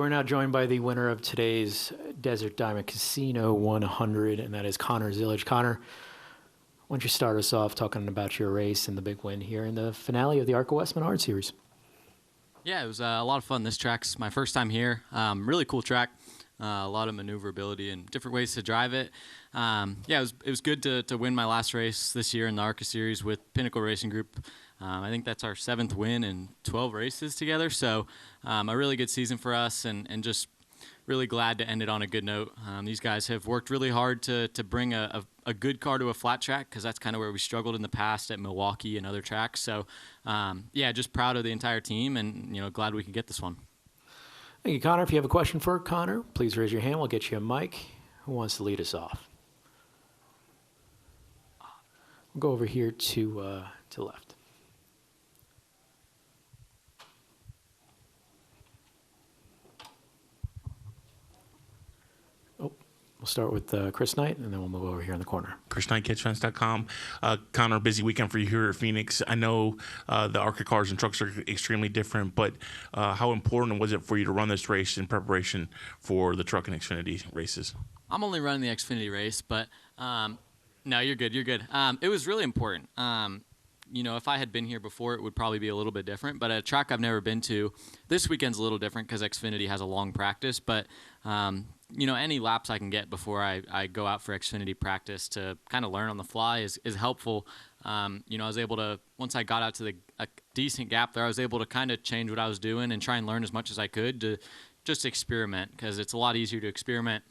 we're now joined by the winner of today's Desert Diamond Casino 100, and that is Connor Zilisch. Connor, why don't you start us off talking about your race and the big win here in the finale of the ARCA West Menard Series? Yeah, it was a lot of fun. This track's my first time here. Really cool track. A lot of maneuverability and different ways to drive it. It was good to win my last race this year in the ARCA Series with Pinnacle Racing Group. I think that's our 7th win in 12 races together. So a really good season for us, and just really glad to end it on a good note. These guys have worked really hard to bring a good car to a flat track, because that's kind of where we struggled in the past at Milwaukee and other tracks. So just proud of the entire team, and glad we can get this one. Thank you, Connor. If you have a question for Connor, please raise your hand. We'll get you a mic. Who wants to lead us off? We'll go over here to left. We'll start with Chris Knight, and then we'll move over here in the corner. Chris Knight, catchfence.com. Connor, busy weekend for you here at Phoenix. I know the ARCA cars and trucks are extremely different, but how important was it for you to run this race in preparation for the truck and Xfinity races? I'm only running the Xfinity race, but no, you're good. You're good. It was really important. If I had been here before, it would probably be a little bit different. But a track I've never been to, this weekend's a little different because Xfinity has a long practice. But any laps I can get before I go out for Xfinity practice to kind of learn on the fly is helpful. I was able to, once I got out to a decent gap there, I was able to kind of change what I was doing and try and learn as much as I could to just experiment, because it's a lot easier to experiment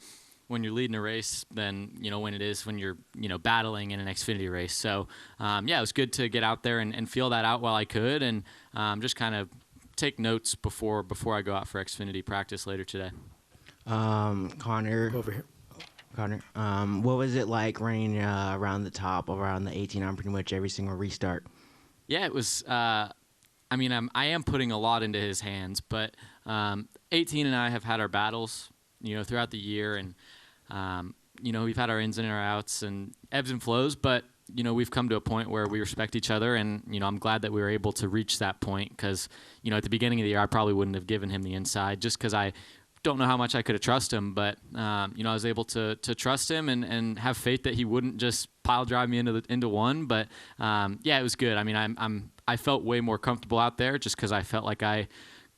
when you're leading a race than when it is when you're battling in an Xfinity race. So it was good to get out there and feel that out while I could, and just kind of take notes before I go out for Xfinity practice later today. Connor, Go over here. Connor, what was it like running around the top, around the 18 on pretty much every single restart? Yeah, it was. I am putting a lot into his hands, but 18 and I have had our battles, throughout the year, and we've had our ins and our outs and ebbs and flows, but we've come to a point where we respect each other, and I'm glad that we were able to reach that point, because at the beginning of the year I probably wouldn't have given him the inside just because I don't know how much I could have trusted him, but I was able to trust him and have faith that he wouldn't just pile drive me into one. But it was good. I mean, I felt way more comfortable out there just because I felt like I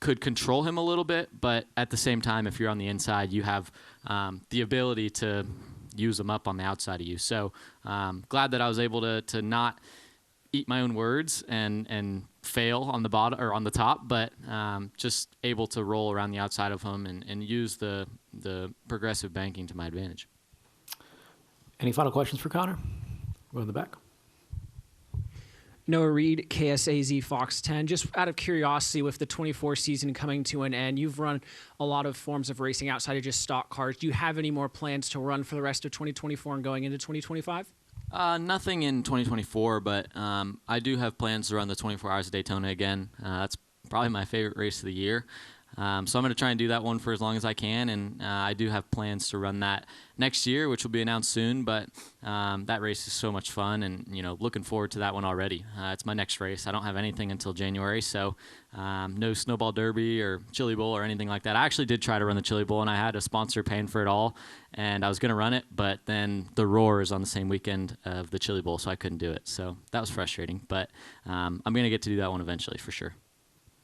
could control him a little bit, but at the same time, if you're on the inside, you have the ability to use them up on the outside of you. So glad that I was able to not eat my own words and fail on the bottom or on the top, but just able to roll around the outside of him and use the progressive banking to my advantage. Any final questions for Connor? Go in the back. Noah Reed, KSAZ Fox 10. Just out of curiosity, with the 24 season coming to an end, you've run a lot of forms of racing outside of just stock cars. Do you have any more plans to run for the rest of 2024 and going into 2025? Nothing in 2024, but I do have plans to run the 24 Hours of Daytona again. That's probably my favorite race of the year. So I'm going to try and do that one for as long as I can, and I do have plans to run that next year, which will be announced soon, but that race is so much fun, and looking forward to that one already. It's my next race. I don't have anything until January, so no Snowball Derby or Chili Bowl or anything like that. I actually did try to run the Chili Bowl, and I had a sponsor paying for it all, and I was going to run it, but then the Roar is on the same weekend of the Chili Bowl, so I couldn't do it. So that was frustrating, but I'm going to get to do that one eventually for sure.